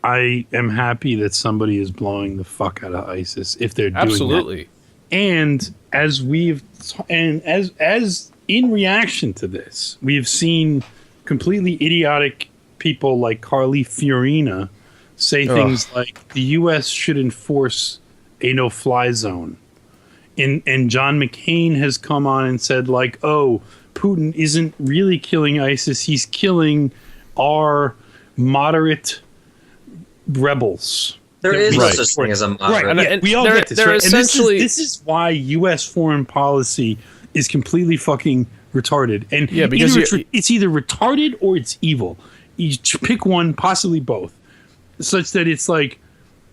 I am happy that somebody is blowing the fuck out of ISIS if they're doing that. And as in reaction to this, we've seen completely idiotic people like Carly Fiorina say things like the U.S. should enforce a no-fly zone. And John McCain has come on and said, like, oh, Putin isn't really killing ISIS. He's killing our moderate rebels. There is no such thing as a moderate. Right. We all get this. Right? Essentially, and this is why U.S. foreign policy is completely fucking retarded. And because it's either retarded or it's evil. You pick one, possibly both. Such that it's like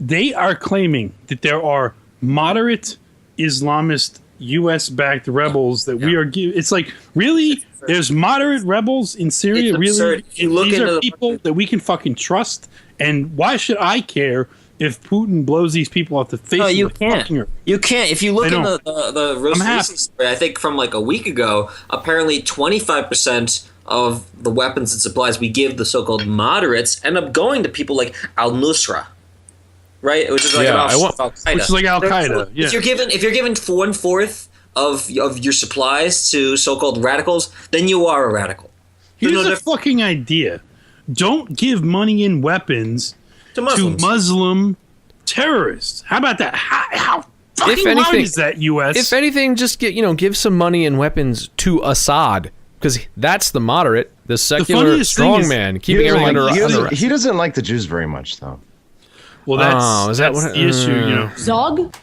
they are claiming that there are moderate Islamist U.S.-backed rebels that we are giving. It's like, really? There's moderate rebels in Syria? Really? These are people that we can fucking trust? And why should I care if Putin blows these people off the face of the fucking earth? You can't. If you look in the recent story, I think from like a week ago, apparently 25% of the weapons and supplies we give the so-called moderates end up going to people like Al-Nusra. Right, which is like Al-Qaeda. Which is like Al-Qaeda. If you're given 1/4 of your supplies to so-called radicals, then you are a radical. Here's a fucking idea: don't give money and weapons to Muslim terrorists. How about that? How fucking hard is that, U.S.? If anything, just give some money and weapons to Assad, because that's the moderate, the secular strongman, keeping everything under. He doesn't like the Jews very much, though. Well, that's the issue, Zog?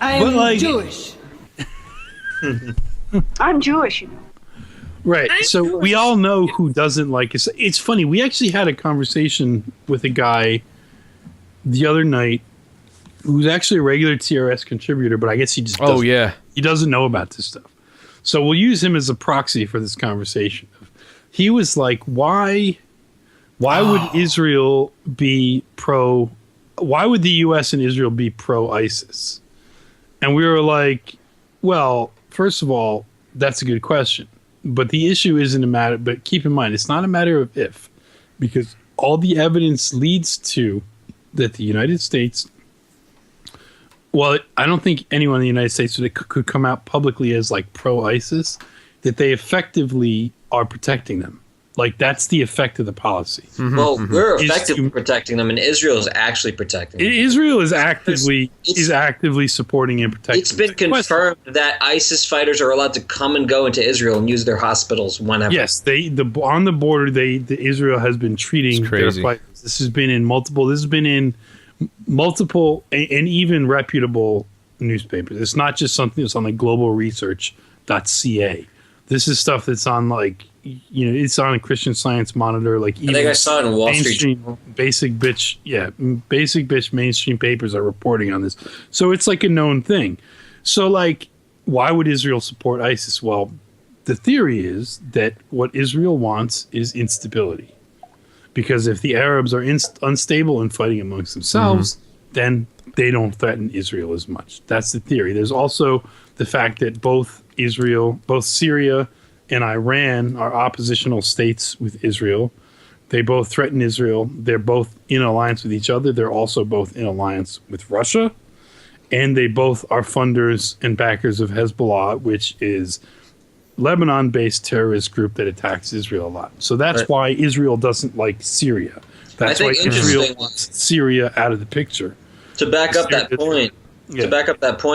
I'm Jewish. I'm Jewish, Right. So we all know who doesn't like us. It's funny. We actually had a conversation with a guy the other night who's actually a regular TRS contributor, but I guess he just he doesn't know about this stuff. So we'll use him as a proxy for this conversation. He was like, why would Israel be why would the U.S. and Israel be pro-ISIS? And we were like, well, first of all, that's a good question. But the issue isn't a matter, but keep in mind, it's not a matter of if, because all the evidence leads to that the United States, well, I don't think anyone in the United States could come out publicly as like pro-ISIS, that they effectively are protecting them. Like, that's the effect of the policy. Mm-hmm, well, we're effectively protecting them, and Israel is actually protecting them. Israel is actively supporting and protecting them. It's been confirmed that ISIS fighters are allowed to come and go into Israel and use their hospitals whenever. Yes, on the border, Israel has been treating their fighters. This has been in multiple and even reputable newspapers. It's not just something that's on like globalresearch.ca. This is stuff that's on like, it's on a Christian Science Monitor. Like, even I think I saw it in Wall Street. Basic bitch mainstream papers are reporting on this. So it's like a known thing. So like, why would Israel support ISIS? Well, the theory is that what Israel wants is instability. Because if the Arabs are unstable and fighting amongst themselves, then they don't threaten Israel as much. That's the theory. There's also the fact that both Syria and Iran are oppositional states with Israel. They both threaten Israel. They're both in alliance with each other. They're also both in alliance with Russia. And they both are funders and backers of Hezbollah, which is Lebanon-based terrorist group that attacks Israel a lot. So that's why Israel doesn't like Syria. That's why Israel wants Syria out of the picture. To back up that point,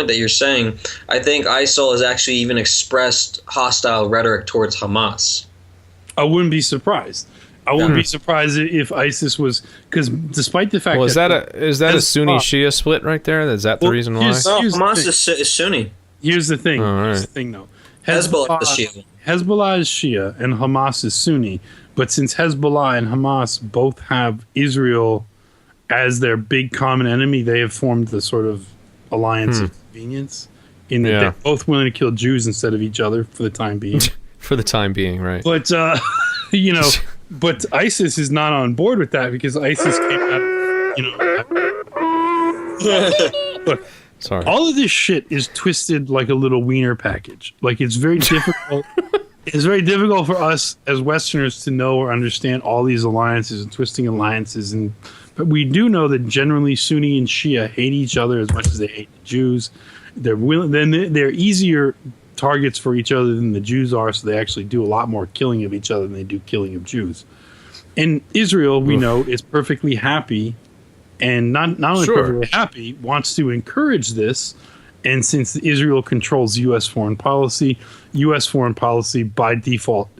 that you're saying, I think ISIL has actually even expressed hostile rhetoric towards Hamas. I wouldn't be surprised. I wouldn't be surprised if ISIS was, because despite the fact is that a Sunni Shia split right there? Is that the reason why? Hamas is Sunni. Here's the thing. Here's the thing, though. Hezbollah is Shia. Hezbollah is Shia and Hamas is Sunni. But since Hezbollah and Hamas both have Israel as their big common enemy, they have formed the sort of alliance of convenience in that they're both willing to kill Jews instead of each other for the time being. For the time being, right. But, but ISIS is not on board with that because ISIS came out, look, sorry. All of this shit is twisted like a little wiener package. Like, it's very difficult. It's very difficult for us as Westerners to know or understand all these alliances and twisting alliances, but we do know that generally Sunni and Shia hate each other as much as they hate the Jews. They're easier targets for each other than the Jews are, so they actually do a lot more killing of each other than they do killing of Jews. And Israel, we know, is perfectly happy, and not only perfectly happy, wants to encourage this. And since Israel controls U.S. foreign policy by default,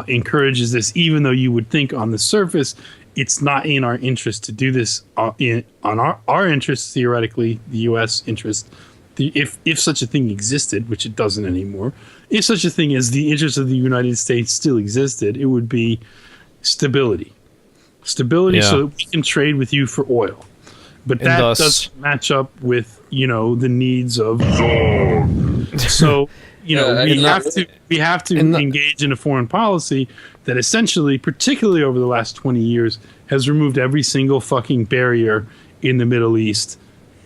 encourages this, even though you would think on the surface it's not in our interest to do this on our interests, theoretically, the U.S. interest. If such a thing existed, which it doesn't anymore, if such a thing as the interest of the United States still existed, it would be stability. Stability so that we can trade with you for oil. But that doesn't match up with, the needs of So, we have to engage in a foreign policy that essentially, particularly over the last 20 years, has removed every single fucking barrier in the Middle East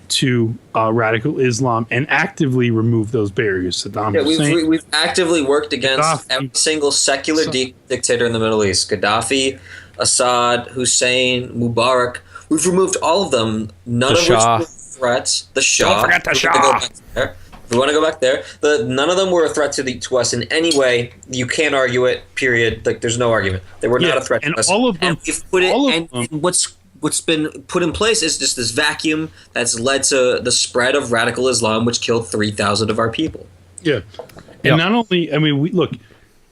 to radical Islam and actively remove those barriers. Saddam Hussein. We've actively worked against every single secular dictator in the Middle East. Gaddafi, Assad, Hussein, Mubarak. We've removed all of them. None of which were threats. The Shah. Don't forget the Shah. If we want to go back there, none of them were a threat to us in any way. You can't argue it. Period. Like, there's no argument. They were not a threat to us. All of them. And what's been put in place is just this vacuum that's led to the spread of radical Islam, which killed 3,000 of our people. Yeah, and not only, look,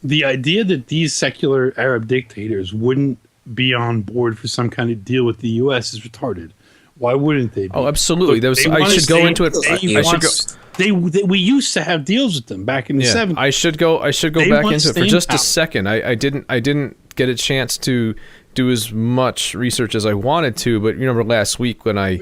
the idea that these secular Arab dictators wouldn't be on board for some kind of deal with the U.S. is retarded. Why wouldn't they be? Oh, absolutely. Look, I should go into it. We used to have deals with them back in the 70s. I should go back into it for just a second. I didn't get a chance to do as much research as I wanted to, but you remember last week when I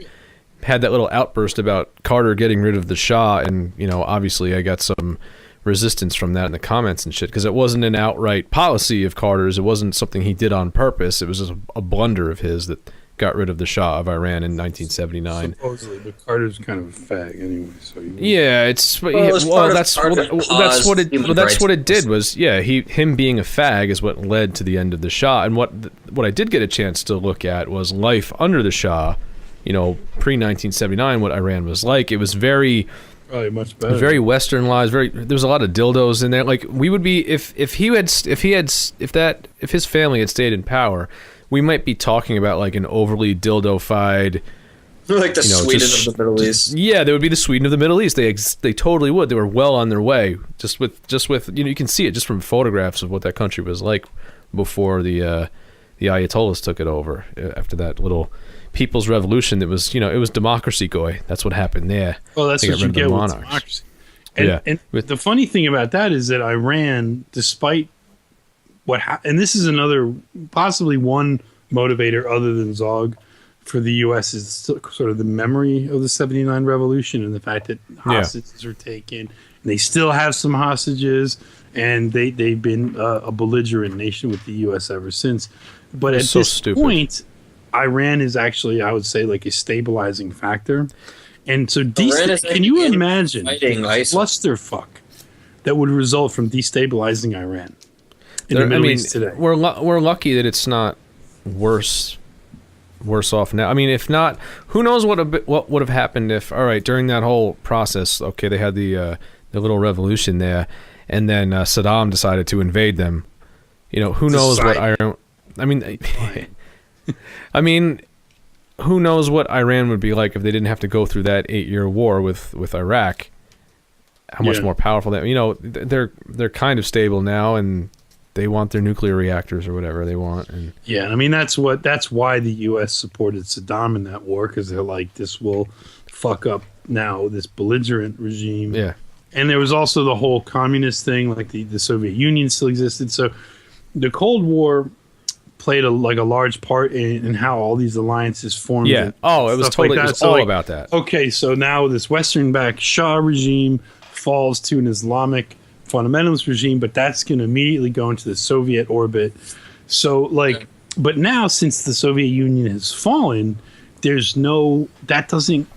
had that little outburst about Carter getting rid of the Shah, and obviously I got some resistance from that in the comments and shit, because it wasn't an outright policy of Carter's. It wasn't something he did on purpose. It was just a blunder of his that got rid of the Shah of Iran in 1979. Supposedly, but Carter's kind of a fag anyway. So that's what it did was him being a fag is what led to the end of the Shah. And what I did get a chance to look at was life under the Shah, pre 1979, what Iran was like. It was very probably much better, very westernized. There was a lot of dildos in there. Like, we would be if his family had stayed in power, we might be talking about like an overly dildo-fied, like the Sweden of the Middle East. Yeah, they would be the Sweden of the Middle East. They totally would. They were well on their way. Just with you can see it just from photographs of what that country was like before the Ayatollahs took it over after that little People's Revolution. That was it was democracy, goy. That's what happened there. Well, that's what you get with democracy. And the funny thing about that is that Iran, despite and this is another, possibly one motivator other than Zog for the U.S. is sort of the memory of the 79 revolution and the fact that hostages are taken. And they still have some hostages, and they've been a belligerent nation with the U.S. ever since. But at this point, Iran is actually, I would say, like a stabilizing factor. And so can you imagine the clusterfuck that would result from destabilizing Iran? Today. We're lucky that it's not worse off now. I mean, if not, who knows what would have happened if during that whole process, they had the little revolution there, and then Saddam decided to invade them. Who knows what Iran? Who knows what Iran would be like if they didn't have to go through that 8-year war with Iraq? How much more powerful they're kind of stable now, and they want their nuclear reactors or whatever they want. And that's why the U.S. supported Saddam in that war, because they're like, this will fuck up now this belligerent regime. Yeah. And there was also the whole communist thing, like the Soviet Union still existed. So the Cold War played a large part in how all these alliances formed. Yeah. It was totally all about that. Okay, so now this Western-backed Shah regime falls to an Islamic fundamentalist regime, but that's going to immediately go into the Soviet orbit. So, but now, since the Soviet Union has fallen, that doesn't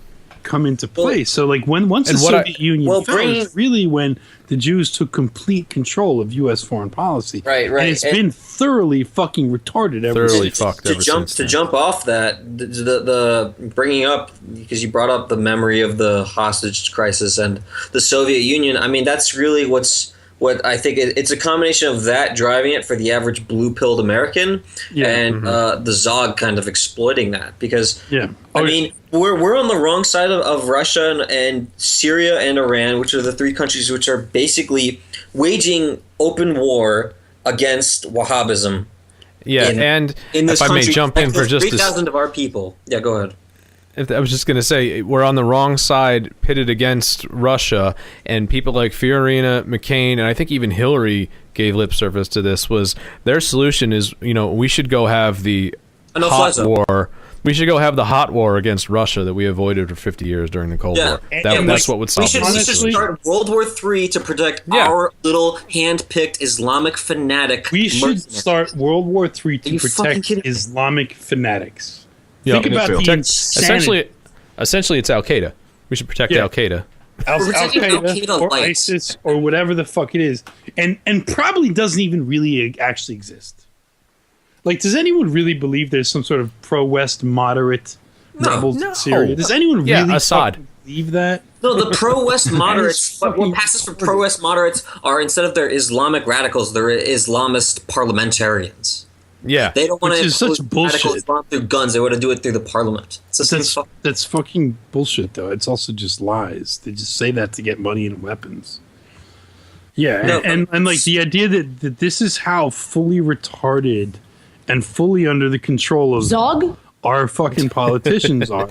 come into play. So like once the Soviet Union fell, it's really when the Jews took complete control of U.S. foreign policy. Right. And it's been thoroughly fucking retarded ever since. To jump off that, the bringing up, because you brought up the memory of the hostage crisis and the Soviet Union. I mean, that's really what I think it's a combination of that driving it for the average blue-pilled American and the Zog kind of exploiting that, because I mean we're on the wrong side of Russia and Syria and Iran, which are the three countries which are basically waging open war against Wahhabism. Yeah, and in this if country, I may jump in for just 3,000 of our people. Yeah, go ahead. I was just going to say, we're on the wrong side pitted against Russia, and people like Fiorina, McCain, and I think even Hillary gave lip service to this, was their solution is, we should go have the hot war. We should go have the hot war against Russia that we avoided for 50 years during the Cold War. That's what would solve it. We should start World War III to protect our little hand-picked Islamic fanatic. We should start World War III to protect Islamic fanatics. Think about the insanity. Essentially, it's Al Qaeda. We should protect Al Qaeda. Al Qaeda or ISIS or whatever the fuck it is, and probably doesn't even really actually exist. Like, does anyone really believe there's some sort of pro-West moderate rebels in Syria? Does anyone really Assad believe that? No, the pro-West moderates. What passes for pro-West moderates are, instead of their Islamic radicals, they're Islamist parliamentarians. Yeah, they don't want to such bullshit through guns. They want to do it through the parliament. That's fucking bullshit, though. It's also just lies. They just say that to get money and weapons. Yeah, and like the idea that this is how fully retarded and fully under the control of Zog our fucking politicians are.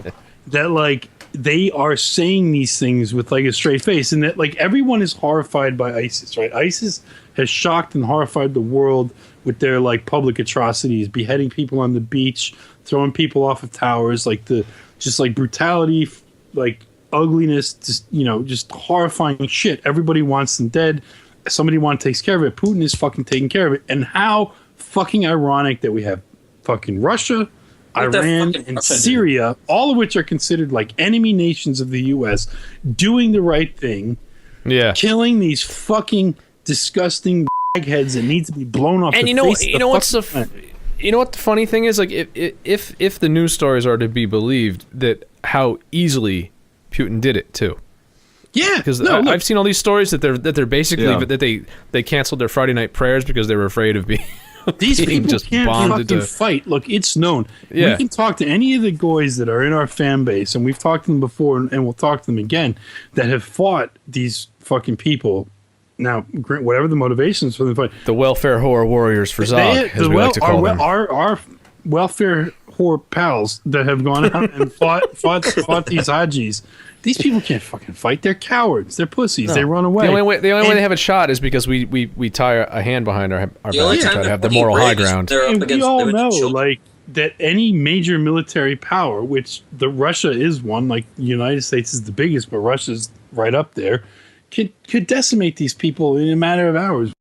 That like they are saying these things with like a straight face, and that like everyone is horrified by ISIS, right? ISIS has shocked and horrified the world with their like public atrocities, beheading people on the beach, throwing people off of towers, like the just like brutality, like ugliness, just horrifying shit. Everybody wants them dead. Somebody takes care of it. Putin is fucking taking care of it. And how fucking ironic that we have fucking Russia, Iran, and Syria, all of which are considered like enemy nations of the U.S., doing the right thing, killing these fucking disgusting heads that need to be blown off. And you know what the funny thing is, like if the news stories are to be believed, that how easily Putin did it too. Yeah, because I've seen all these stories that they're basically that they canceled their Friday night prayers because they were afraid of being. These people just can't fucking fight. Look, it's known. Yeah. We can talk to any of the guys that are in our fan base, and we've talked to them before, and we'll talk to them again, that have fought these fucking people. Now, whatever the motivations for the fight, the welfare whore warriors for Zog, as we like to call them, our welfare whore pals that have gone out and fought these Hajis. These people can't fucking fight. They're cowards. They're pussies. No. They run away. The only way they have a shot is because we tie a hand behind our back to try to have the moral high ground. And we all know, like, that any major military power, which Russia is one, like the United States is the biggest, but Russia's right up there, could decimate these people in a matter of hours.